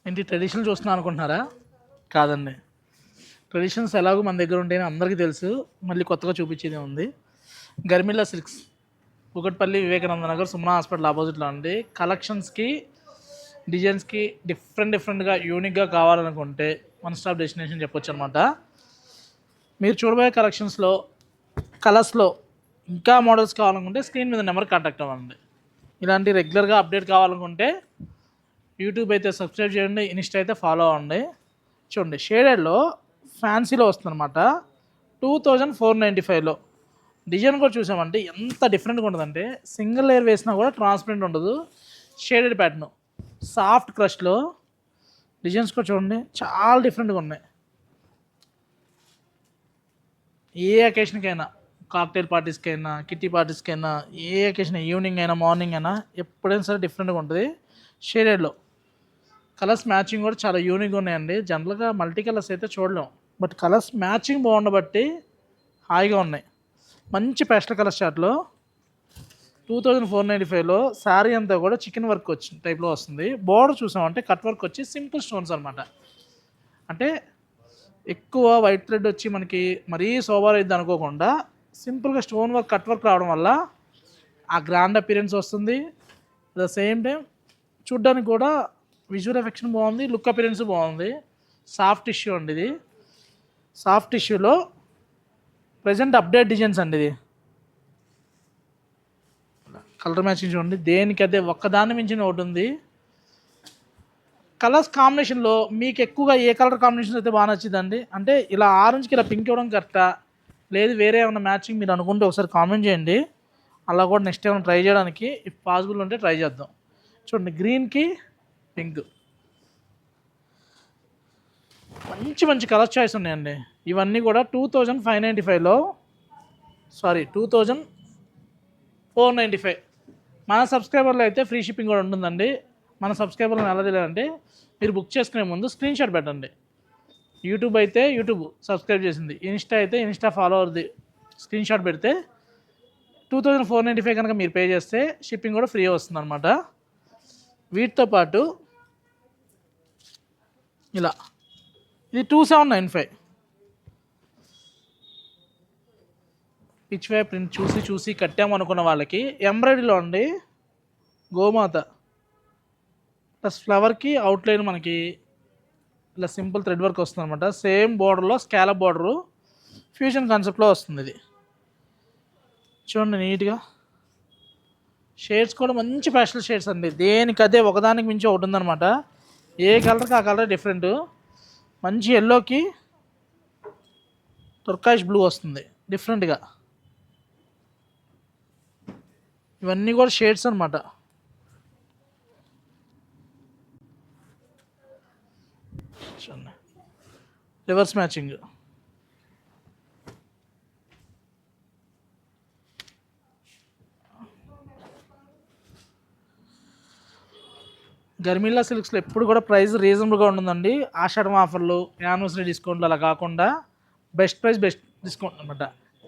ఏంటి ట్రెడిషనల్ చూస్తున్నా అనుకుంటున్నారా? కాదండి. ట్రెడిషన్స్ ఎలాగో మన దగ్గర ఉంటాయని అందరికీ తెలుసు. మళ్ళీ కొత్తగా చూపించేదే ఉంది. గర్మిల్లా సిల్క్స్, కూకట్పల్లి, వివేకానంద నగర్, సుమనా హాస్పిటల్ ఆపోజిట్లో అండి. కలెక్షన్స్కి, డిజైన్స్కి డిఫరెంట్గా యూనిక్గా కావాలనుకుంటే వన్ స్టాప్ డెస్టినేషన్ చెప్పొచ్చు అనమాట. మీరు చూడబోయే కలెక్షన్స్లో కలర్స్లో ఇంకా మోడల్స్ కావాలనుకుంటే స్క్రీన్ మీద నెంబర్ కాంటాక్ట్ అవ్వండి. ఇలాంటి రెగ్యులర్గా అప్డేట్ కావాలనుకుంటే యూట్యూబ్ అయితే సబ్స్క్రైబ్ చేయండి, ఇన్స్టా అయితే ఫాలో అవ్వండి. చూడండి, షేడెడ్లో ఫ్యాన్సీలో వస్తుందన్నమాట. 2495లో డిజైన్ కూడా చూసామంటే ఎంత డిఫరెంట్గా ఉంటుందంటే సింగిల్ లేయర్ వేసినా కూడా ట్రాన్స్పరెంట్ ఉండదు. షేడెడ్ ప్యాటర్న్, సాఫ్ట్ క్రష్లో డిజైన్స్ కూడా చూడండి చాలా డిఫరెంట్గా ఉన్నాయి. ఏ అకేషన్కైనా, కాక్టైల్ పార్టీస్కైనా, కిట్టి పార్టీస్కైనా, ఏ అకేషన్, ఈవినింగ్ అయినా మార్నింగ్ అయినా ఎప్పుడైనా సరే డిఫరెంట్గా ఉంటుంది. షేడెడ్లో కలర్స్ మ్యాచింగ్ కూడా చాలా యూనిక్గా ఉన్నాయండి. జనరల్గా మల్టీ కలర్స్ అయితే చూడలేం, బట్ కలర్స్ మ్యాచింగ్ బాగుండబట్టి హాయిగా ఉన్నాయి. మంచి పేస్టల్ కలర్ షార్ట్లో 2495లో శారీ అంతా కూడా చికెన్ వర్క్ వచ్చి టైప్లో వస్తుంది. బోర్డర్ చూసామంటే కట్ వర్క్ వచ్చి సింపుల్ స్టోన్స్ అనమాట. అంటే ఎక్కువ వైట్ థ్రెడ్ వచ్చి మనకి మరీ సోబర్ అయింది అనుకోకుండా సింపుల్గా స్టోన్ వర్క్, కట్ వర్క్ రావడం వల్ల ఆ గ్రాండ్ అపీరెన్స్ వస్తుంది. అట్ ద సేమ్ టైం చూడ్డానికి కూడా విజువల్ ఎఫెక్షన్ బాగుంది, లుక్ అపీరెన్స్ బాగుంది. సాఫ్ట్ టిష్యూ అండి ఇది. సాఫ్ట్ టిష్యూలో ప్రజెంట్ అప్డేట్ డిజైన్స్ అండి. ఇది కలర్ మ్యాచింగ్ చూడండి, దేనికైతే ఒక్కదాన్ని మించిన ఒకటి ఉంది. కలర్స్ కాంబినేషన్లో మీకు ఎక్కువగా ఏ కలర్ కాంబినేషన్ అయితే బాగా నచ్చిందండి? అంటే ఇలా ఆరెంజ్కి ఇలా పింక్ ఇవ్వడం కరెక్టా, లేదు వేరే ఏమైనా మ్యాచింగ్ మీరు అనుకుంటే ఒకసారి కామెంట్ చేయండి. అలా కూడా నెక్స్ట్ ఏమైనా ట్రై చేయడానికి ఇఫ్ పాసిబుల్ ఉంటే ట్రై చేద్దాం. చూడండి, గ్రీన్కి పింక్, మంచి మంచి కలర్ చాయిస్ ఉన్నాయండి. ఇవన్నీ కూడా 2595లో, సారీ 2495. మన సబ్స్క్రైబర్లో అయితే ఫ్రీ షిప్పింగ్ కూడా ఉంటుందండి. మన సబ్స్క్రైబర్లను ఎలా తెలియాలంటే మీరు బుక్ చేసుకునే ముందు స్క్రీన్ షాట్ పెట్టండి. యూట్యూబ్ అయితే యూట్యూబ్ సబ్స్క్రైబ్ చేసింది, ఇన్స్టా అయితే ఇన్స్టా ఫాలోవర్ది స్క్రీన్ షాట్ పెడితే 2495 కనుక మీరు పే చేస్తే షిప్పింగ్ కూడా ఫ్రీ వస్తుంది అనమాట. వీటితో పాటు ఇలా ఇది 2795 పిచ్ వే ప్రింట్ చూసి కట్టామనుకున్న వాళ్ళకి ఎంబ్రాయిడరీలో అండి. గోమాత ప్లస్ ఫ్లవర్కి అవుట్లైన్ మనకి ఇలా సింపుల్ థ్రెడ్ వర్క్ వస్తుంది అనమాట. సేమ్ బోర్డర్లో స్కాలప్ బోర్డరు, ఫ్యూజన్ కాన్సెప్ట్లో వస్తుంది. ఇది చూడండి నీట్గా, షేడ్స్ కూడా మంచి ప్యాస్టల్ షేడ్స్ అండి. దేనికదే ఒకదానికి మించి ఒకటి ఉందన్నమాట. ఏ కలర్కి ఆ కలర్ డిఫరెంట్. మంచి ఎల్లోకి టుర్కాయిష్ బ్లూ వస్తుంది డిఫరెంట్గా. ఇవన్నీ కూడా షేడ్స్ అనమాట. రివర్స్ మ్యాచింగ్, గర్మిల్లా సిల్క్స్లో ఎప్పుడు కూడా ప్రైస్ రీజనబుల్గా ఉంటుందండి. ఆషాఢం ఆఫర్లు, యానివర్సరీ డిస్కౌంట్లు అలా కాకుండా బెస్ట్ ప్రైస్, బెస్ట్ డిస్కౌంట్ అనమాట.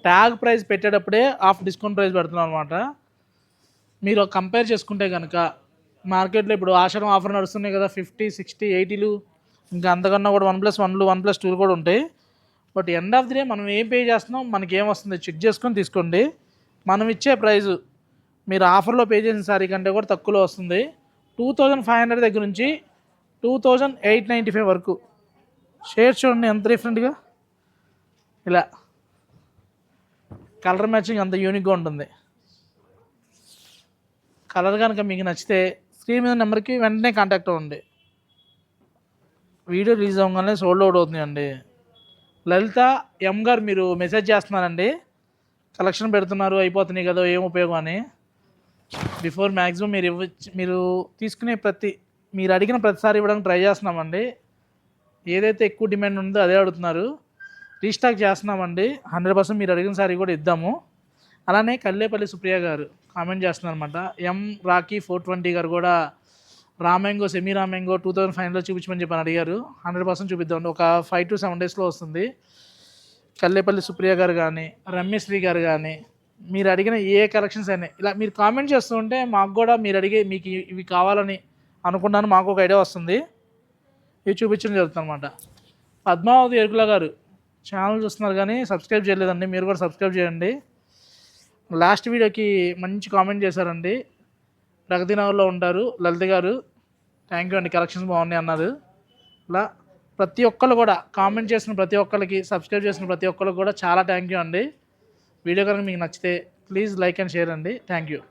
ట్యాగ్ ప్రైస్ పెట్టేటప్పుడే ఆఫ్ డిస్కౌంట్ ప్రైస్ పెడుతున్నాం అనమాట. మీరు కంపేర్ చేసుకుంటే కనుక మార్కెట్లో ఇప్పుడు ఆషాఢం ఆఫర్ నడుస్తున్నాయి కదా, 50, 60, 80లు, ఇంకా అంతకన్నా కూడా 1+1లు, 1+2లు కూడా ఉంటాయి. But end of the day మనం ఏం పే చేస్తున్నాం, మనకి ఏం వస్తుంది చెక్ చేసుకొని తీసుకోండి. మనం ఇచ్చే ప్రైజు మీరు ఆఫర్లో పే చేసిన సారీ కంటే కూడా తక్కువలో వస్తుంది. 2500 దగ్గర నుంచి 2895 వరకు. షేడ్స్ చూడండి ఎంత డిఫరెంట్గా, ఇలా కలర్ మ్యాచింగ్ అంత యూనిక్గా ఉంటుంది. కలర్ కనుక మీకు నచ్చితే స్క్రీన్ మీద నెంబర్కి వెంటనే కాంటాక్ట్ అవ్వండి. వీడియో రిలీజ్ అవ్వగానే సోల్డ్ అవుట్ అవుతుందండి. లలిత ఎం గారు మీరు మెసేజ్ చేస్తున్నారండి, కలెక్షన్ పెడుతున్నారు అయిపోతున్నాయి కదా ఏం ఉపయోగం అని. బిఫోర్ మ్యాక్సిమం మీరు తీసుకునే మీరు అడిగిన ప్రతిసారి ఇవ్వడానికి ట్రై చేస్తున్నామండి. ఏదైతే ఎక్కువ డిమాండ్ ఉందో అదే అడుగుతున్నారు. రీస్టాక్ చేస్తున్నామండి. 100% మీరు అడిగిన సారీ కూడా ఇద్దాము. అలానే కల్లేపల్లి సుప్రియ గారు కామెంట్ చేస్తున్నారు అనమాట. ఎం రాకీ 420 గారు కూడా రామ్యాంగో, సెమీ రామ్యాంగో 2500లో చూపించమని చెప్పని అడిగారు. 100% చూపిద్దామండి. ఒక 5 to 7 డేస్లో వస్తుంది. కల్లేపల్లి సుప్రియ గారు కానీ, రమ్యశ్రీ గారు కానీ, మీరు అడిగిన ఏ కలెక్షన్స్ అయినా ఇలా మీరు కామెంట్ చేస్తూ ఉంటే మాకు కూడా మీరు అడిగే మీకు ఇవి కావాలని అనుకున్నాను, మాకు ఒక ఐడియా వస్తుంది. ఇవి చూపించడం జరుగుతుంది అనమాట. పద్మావతి ఎరుకుల గారు ఛానల్ చూస్తున్నారు కానీ సబ్స్క్రైబ్ చేయలేదండి, మీరు కూడా సబ్స్క్రైబ్ చేయండి. లాస్ట్ వీడియోకి మంచి కామెంట్ చేశారండి. ప్రగతి నగర్లో ఉంటారు లలిత గారు, థ్యాంక్ యూ అండి, కలెక్షన్స్ బాగున్నాయి అన్నారు. ఇలా ప్రతి ఒక్కరు కూడా కామెంట్ చేసిన ప్రతి ఒక్కరికి, సబ్స్క్రైబ్ చేసిన ప్రతి ఒక్కరికి కూడా చాలా థ్యాంక్ యూ అండి. వీడియో కనుక మీకు నచ్చితే ప్లీజ్ లైక్ అండ్ షేర్ అండి. Thank you.